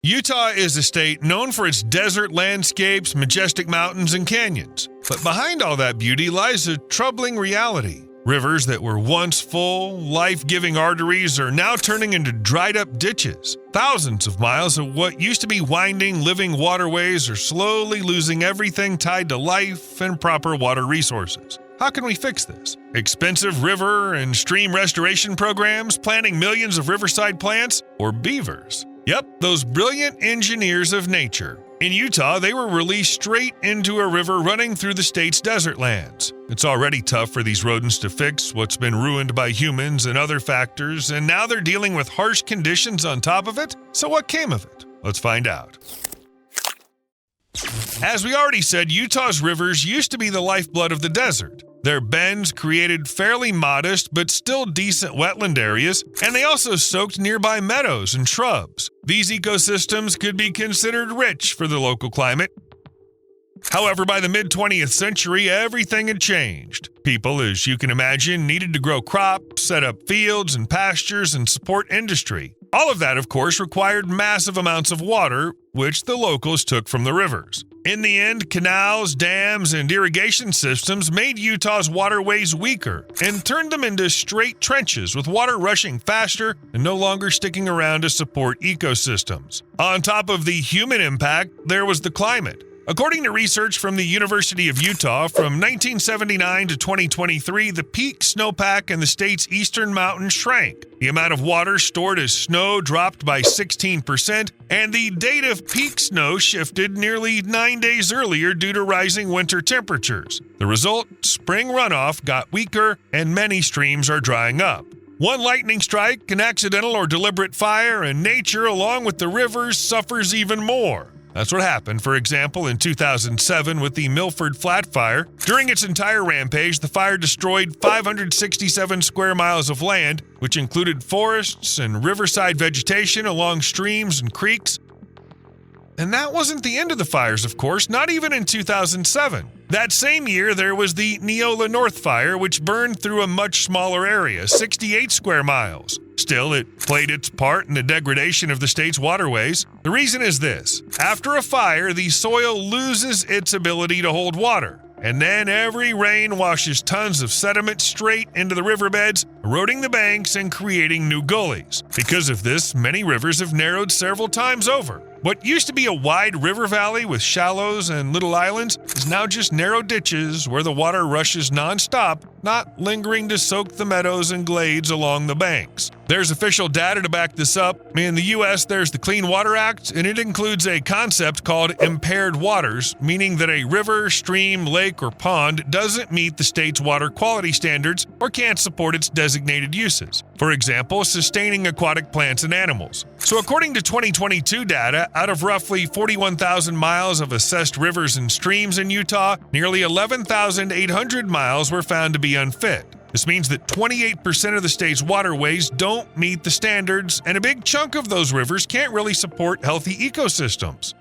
Utah is a state known for its desert landscapes, majestic mountains, and canyons. But behind all that beauty lies a troubling reality. Rivers that were once full, life-giving arteries are now turning into dried-up ditches. Thousands of miles of what used to be winding, living waterways are slowly losing everything tied to life and proper water resources. How can we fix this? Expensive river and stream restoration programs, planting millions of riverside plants, or beavers? Yep, those brilliant engineers of nature. In Utah, they were released straight into a river running through the state's desert lands. It's already tough for these rodents to fix what's been ruined by humans and other factors, and now they're dealing with harsh conditions on top of it? So what came of it? Let's find out. As we already said, Utah's rivers used to be the lifeblood of the desert. Their bends created fairly modest but still decent wetland areas, and they also soaked nearby meadows and shrubs. These ecosystems could be considered rich for the local climate. However, by the mid-20th century, everything had changed. People, as you can imagine, needed to grow crops, set up fields and pastures, and support industry. All of that, of course, required massive amounts of water, which the locals took from the rivers. In the end, canals, dams, and irrigation systems made Utah's waterways weaker and turned them into straight trenches with water rushing faster and no longer sticking around to support ecosystems. On top of the human impact, there was the climate. According to research from the University of Utah, from 1979 to 2023, the peak snowpack in the state's eastern mountains shrank. The amount of water stored as snow dropped by 16%, and the date of peak snow shifted nearly 9 days earlier due to rising winter temperatures. The result, spring runoff got weaker, and many streams are drying up. One lightning strike, an accidental or deliberate fire, and nature, along with the rivers, suffers even more. That's what happened, for example, in 2007 with the Milford Flat Fire. During its entire rampage, the fire destroyed 567 square miles of land, which included forests and riverside vegetation along streams and creeks. And that wasn't the end of the fires, of course, not even in 2007. That same year, there was the Neola North Fire, which burned through a much smaller area, 68 square miles. Still, it played its part in the degradation of the state's waterways. The reason is this. After a fire, the soil loses its ability to hold water. And then every rain washes tons of sediment straight into the riverbeds, eroding the banks and creating new gullies. Because of this, many rivers have narrowed several times over. What used to be a wide river valley with shallows and little islands is now just narrow ditches where the water rushes nonstop, not lingering to soak the meadows and glades along the banks. There's official data to back this up. In the U.S., there's the Clean Water Act, and it includes a concept called impaired waters, meaning that a river, stream, lake, or pond doesn't meet the state's water quality standards or can't support its designated uses. For example, sustaining aquatic plants and animals. So according to 2022 data, out of roughly 41,000 miles of assessed rivers and streams in Utah, nearly 11,800 miles were found to be unfit. This means that 28% of the state's waterways don't meet the standards, and a big chunk of those rivers can't really support healthy ecosystems.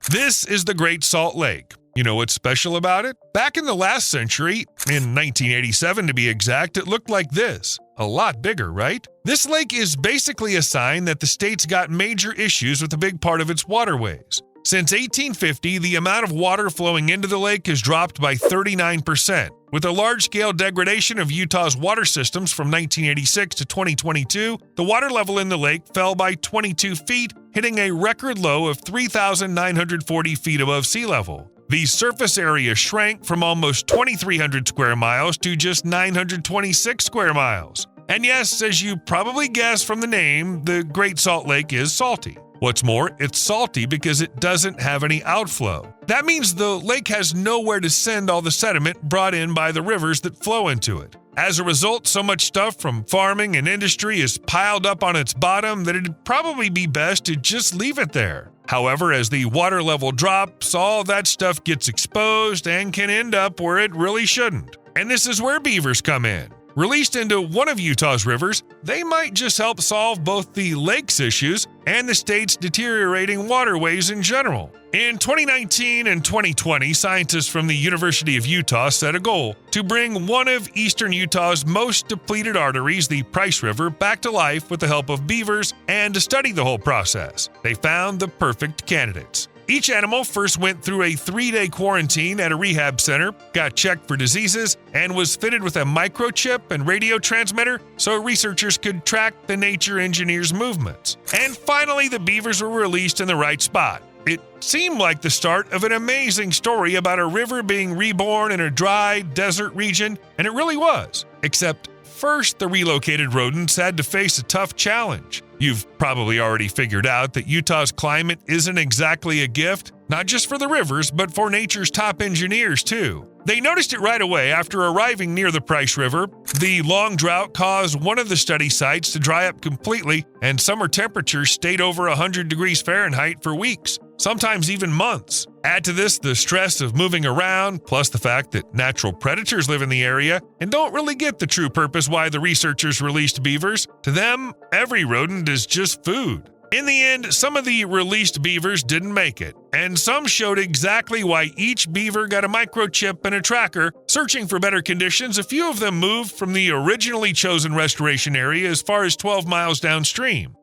This is the Great Salt Lake. You know what's special about it? Back in the last century, in 1987 to be exact, it looked like this. A lot bigger, right? This lake is basically a sign that the state's got major issues with a big part of its waterways. Since 1850, the amount of water flowing into the lake has dropped by 39%. With a large-scale degradation of Utah's water systems from 1986 to 2022, the water level in the lake fell by 22 feet, hitting a record low of 3,940 feet above sea level. The surface area shrank from almost 2,300 square miles to just 926 square miles. And yes, as you probably guessed from the name, the Great Salt Lake is salty. What's more, it's salty because it doesn't have any outflow. That means the lake has nowhere to send all the sediment brought in by the rivers that flow into it. As a result, so much stuff from farming and industry is piled up on its bottom that it'd probably be best to just leave it there. However, as the water level drops, all that stuff gets exposed and can end up where it really shouldn't. And this is where beavers come in. Released into one of Utah's rivers, they might just help solve both the lake's issues and the state's deteriorating waterways in general. In 2019 and 2020, scientists from the University of Utah set a goal to bring one of eastern Utah's most depleted arteries, the Price River, back to life with the help of beavers and to study the whole process. They found the perfect candidates. Each animal first went through a 3-day quarantine at a rehab center, got checked for diseases, and was fitted with a microchip and radio transmitter so researchers could track the nature engineer's movements. And finally, the beavers were released in the right spot. It seemed like the start of an amazing story about a river being reborn in a dry, desert region, and it really was. Except first, the relocated rodents had to face a tough challenge. You've probably already figured out that Utah's climate isn't exactly a gift, not just for the rivers, but for nature's top engineers too. They noticed it right away after arriving near the Price River. The long drought caused one of the study sites to dry up completely, and summer temperatures stayed over 100 degrees Fahrenheit for weeks, sometimes even months. Add to this the stress of moving around, plus the fact that natural predators live in the area and don't really get the true purpose why the researchers released beavers. To them, every rodent is just food. In the end, some of the released beavers didn't make it, and some showed exactly why each beaver got a microchip and a tracker. Searching for better conditions, a few of them moved from the originally chosen restoration area as far as 12 miles downstream.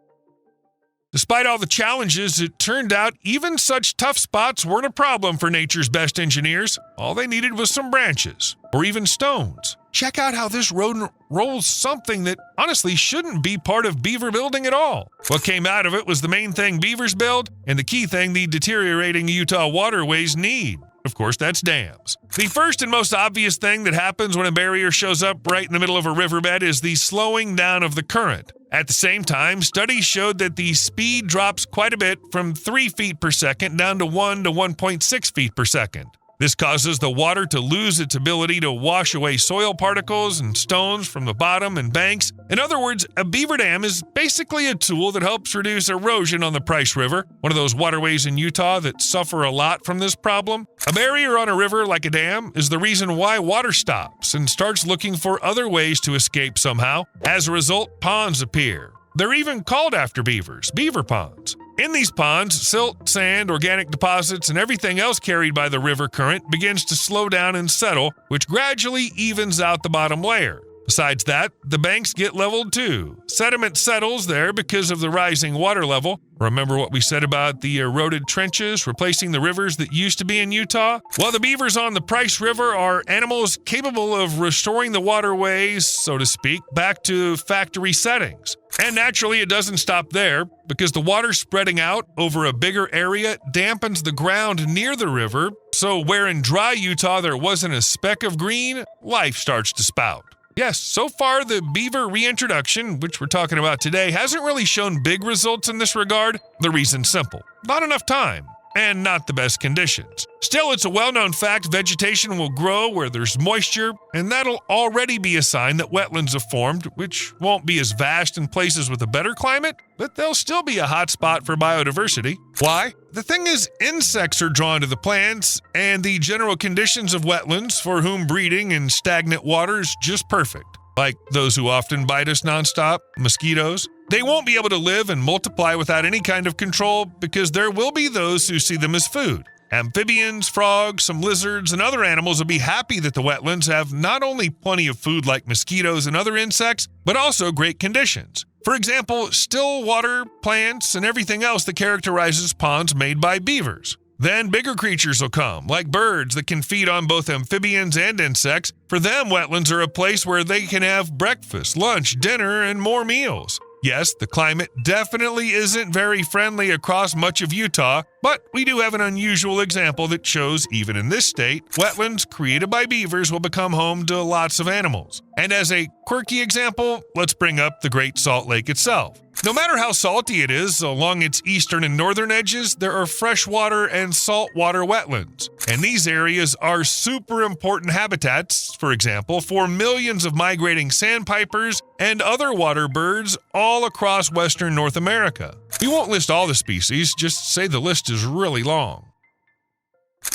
Despite all the challenges, it turned out even such tough spots weren't a problem for nature's best engineers. All they needed was some branches, or even stones. Check out how this rodent rolls something that honestly shouldn't be part of beaver building at all. What came out of it was the main thing beavers build, and the key thing the deteriorating Utah waterways need. Of course, that's dams. The first and most obvious thing that happens when a barrier shows up right in the middle of a riverbed is the slowing down of the current. At the same time, studies showed that the speed drops quite a bit from 3 feet per second down to 1 to 1.6 feet per second. This causes the water to lose its ability to wash away soil particles and stones from the bottom and banks. In other words, a beaver dam is basically a tool that helps reduce erosion on the Price River, one of those waterways in Utah that suffer a lot from this problem. A barrier on a river like a dam is the reason why water stops and starts looking for other ways to escape somehow. As a result, ponds appear. They're even called after beavers, beaver ponds. In these ponds, silt, sand, organic deposits, and everything else carried by the river current begins to slow down and settle, which gradually evens out the bottom layer. Besides that, the banks get leveled too. Sediment settles there because of the rising water level. Remember what we said about the eroded trenches replacing the rivers that used to be in Utah? Well, the beavers on the Price River are animals capable of restoring the waterways, so to speak, back to factory settings. And naturally, it doesn't stop there, because the water spreading out over a bigger area dampens the ground near the river, so where in dry Utah there wasn't a speck of green, life starts to spout. Yes, so far the beaver reintroduction, which we're talking about today, hasn't really shown big results in this regard. The reason's simple: not enough time, and not the best conditions. Still, it's a well-known fact vegetation will grow where there's moisture, and that'll already be a sign that wetlands have formed, which won't be as vast in places with a better climate, but they'll still be a hot spot for biodiversity. Why? The thing is, insects are drawn to the plants, and the general conditions of wetlands for whom breeding in stagnant water is just perfect. Like those who often bite us nonstop, mosquitoes. They won't be able to live and multiply without any kind of control because there will be those who see them as food. Amphibians, frogs, some lizards, and other animals will be happy that the wetlands have not only plenty of food like mosquitoes and other insects, but also great conditions. For example, still water, plants, and everything else that characterizes ponds made by beavers. Then bigger creatures will come, like birds that can feed on both amphibians and insects. For them, wetlands are a place where they can have breakfast, lunch, dinner, and more meals. Yes, the climate definitely isn't very friendly across much of Utah, but we do have an unusual example that shows even in this state, wetlands created by beavers will become home to lots of animals. And as a quirky example, let's bring up the Great Salt Lake itself. No matter how salty it is, along its eastern and northern edges, there are freshwater and saltwater wetlands. And these areas are super important habitats, for example, for millions of migrating sandpipers and other water birds all across western North America. We won't list all the species, just say the list is really long.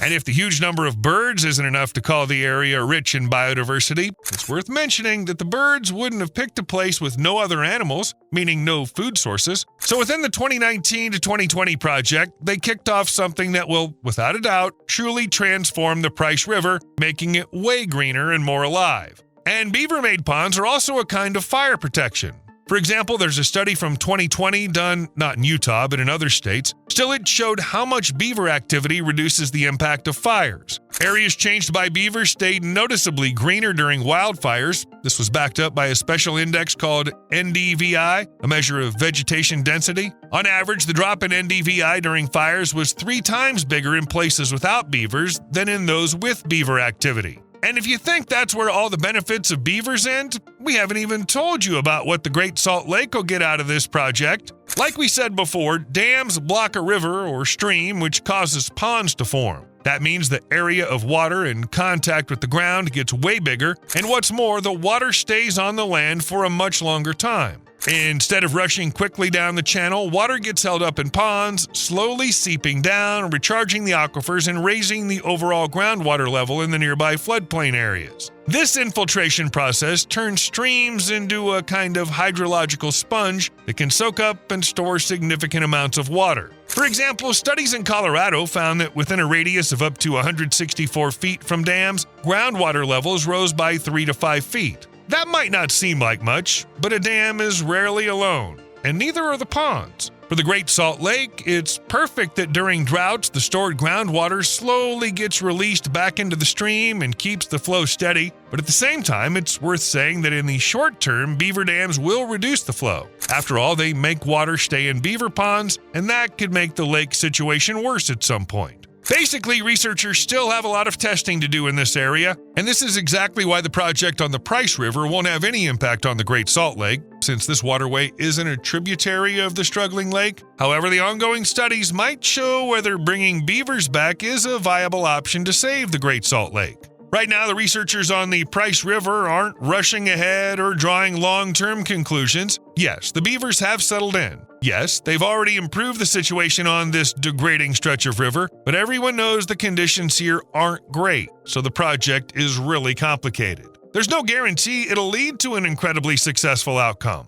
And if the huge number of birds isn't enough to call the area rich in biodiversity, it's worth mentioning that the birds wouldn't have picked a place with no other animals, meaning no food sources. So within the 2019 to 2020 project, they kicked off something that will, without a doubt, truly transform the Price River, making it way greener and more alive. And beaver-made ponds are also a kind of fire protection. For example, there's a study from 2020 done not in Utah, but in other states. Still, it showed how much beaver activity reduces the impact of fires. Areas changed by beavers stayed noticeably greener during wildfires. This was backed up by a special index called NDVI, a measure of vegetation density. On average, the drop in NDVI during fires was 3 times bigger in places without beavers than in those with beaver activity. And if you think that's where all the benefits of beavers end, we haven't even told you about what the Great Salt Lake will get out of this project. Like we said before, dams block a river or stream, which causes ponds to form. That means the area of water in contact with the ground gets way bigger, and what's more, the water stays on the land for a much longer time. Instead of rushing quickly down the channel, water gets held up in ponds, slowly seeping down, recharging the aquifers, and raising the overall groundwater level in the nearby floodplain areas. This infiltration process turns streams into a kind of hydrological sponge that can soak up and store significant amounts of water. For example, studies in Colorado found that within a radius of up to 164 feet from dams, groundwater levels rose by 3 to 5 feet. That might not seem like much, but a dam is rarely alone, and neither are the ponds. For the Great Salt Lake, it's perfect that during droughts, the stored groundwater slowly gets released back into the stream and keeps the flow steady. But at the same time, it's worth saying that in the short term, beaver dams will reduce the flow. After all, they make water stay in beaver ponds, and that could make the lake situation worse at some point. Basically, researchers still have a lot of testing to do in this area, and this is exactly why the project on the Price River won't have any impact on the Great Salt Lake, since this waterway isn't a tributary of the struggling lake. However, the ongoing studies might show whether bringing beavers back is a viable option to save the Great Salt Lake. Right now, the researchers on the Price River aren't rushing ahead or drawing long-term conclusions. Yes, the beavers have settled in. Yes, they've already improved the situation on this degrading stretch of river, but everyone knows the conditions here aren't great, so the project is really complicated. There's no guarantee it'll lead to an incredibly successful outcome.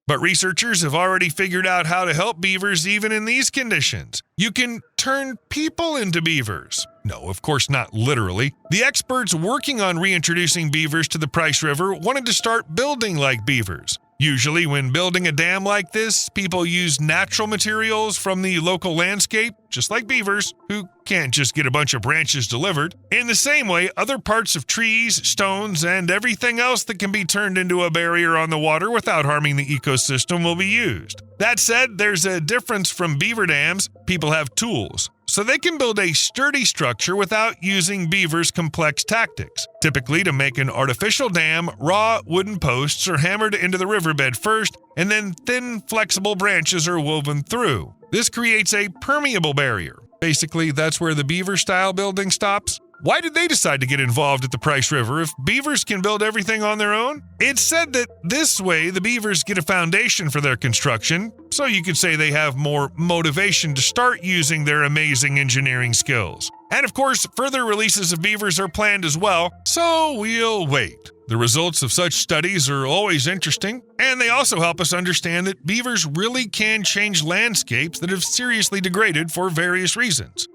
But researchers have already figured out how to help beavers even in these conditions. You can turn people into beavers. No, of course not literally. The experts working on reintroducing beavers to the Price River wanted to start building like beavers. Usually, when building a dam like this, people use natural materials from the local landscape, just like beavers, who can't just get a bunch of branches delivered. In the same way, other parts of trees, stones, and everything else that can be turned into a barrier on the water without harming the ecosystem will be used. That said, there's a difference from beaver dams. People have tools, so they can build a sturdy structure without using beavers' complex tactics. Typically, to make an artificial dam, raw wooden posts are hammered into the riverbed first, and then thin, flexible branches are woven through. This creates a permeable barrier. Basically, that's where the beaver-style building stops. Why did they decide to get involved at the Price River if beavers can build everything on their own? It's said that this way the beavers get a foundation for their construction, so you could say they have more motivation to start using their amazing engineering skills. And of course, further releases of beavers are planned as well, so we'll wait. The results of such studies are always interesting, and they also help us understand that beavers really can change landscapes that have seriously degraded for various reasons.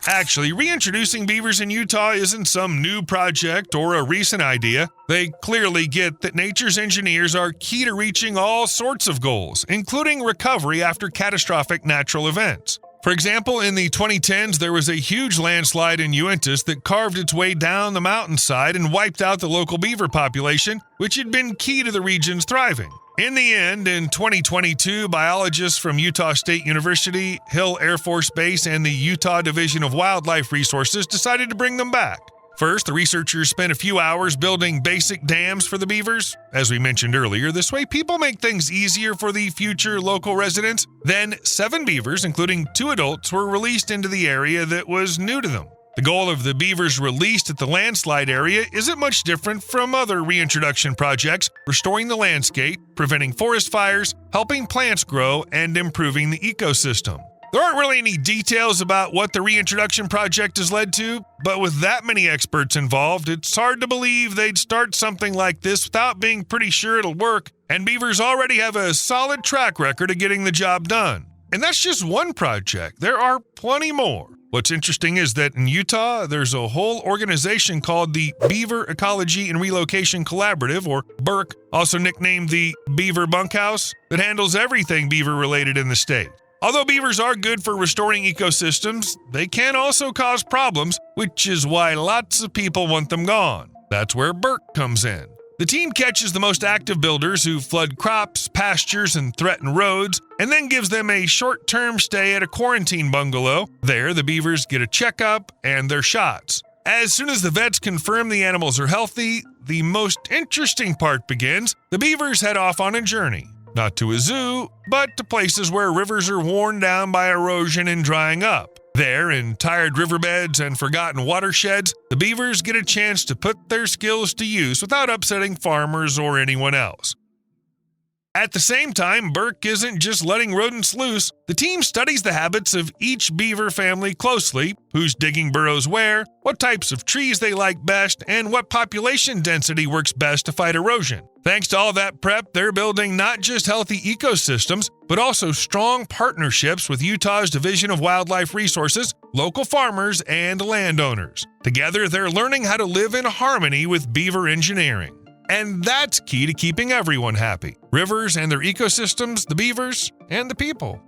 Actually, reintroducing beavers in Utah isn't some new project or a recent idea. They clearly get that nature's engineers are key to reaching all sorts of goals, including recovery after catastrophic natural events. For example, in the 2010s, there was a huge landslide in Uintas that carved its way down the mountainside and wiped out the local beaver population, which had been key to the region's thriving. In the end, in 2022, biologists from Utah State University, Hill Air Force Base, and the Utah Division of Wildlife Resources decided to bring them back. First, the researchers spent a few hours building basic dams for the beavers. As we mentioned earlier, this way people make things easier for the future local residents. Then, 7 beavers, including 2 adults, were released into the area that was new to them. The goal of the beavers released at the landslide area isn't much different from other reintroduction projects, restoring the landscape, preventing forest fires, helping plants grow, and improving the ecosystem. There aren't really any details about what the reintroduction project has led to, but with that many experts involved, it's hard to believe they'd start something like this without being pretty sure it'll work, and beavers already have a solid track record of getting the job done. And that's just one project. There are plenty more. What's interesting is that in Utah, there's a whole organization called the Beaver Ecology and Relocation Collaborative, or BERC, also nicknamed the Beaver Bunkhouse, that handles everything beaver-related in the state. Although beavers are good for restoring ecosystems, they can also cause problems, which is why lots of people want them gone. That's where BERC comes in. The team catches the most active builders who flood crops, pastures, and threaten roads, and then gives them a short-term stay at a quarantine bungalow. There, the beavers get a checkup and their shots. As soon as the vets confirm the animals are healthy, the most interesting part begins. The beavers head off on a journey. Not to a zoo, but to places where rivers are worn down by erosion and drying up. There, in tired riverbeds and forgotten watersheds, the beavers get a chance to put their skills to use without upsetting farmers or anyone else. At the same time, BERC isn't just letting rodents loose. The team studies the habits of each beaver family closely, who's digging burrows where, what types of trees they like best, and what population density works best to fight erosion. Thanks to all that prep, they're building not just healthy ecosystems, but also strong partnerships with Utah's Division of Wildlife Resources, local farmers, and landowners. Together, they're learning how to live in harmony with beaver engineering. And that's key to keeping everyone happy. Rivers and their ecosystems, the beavers, and the people.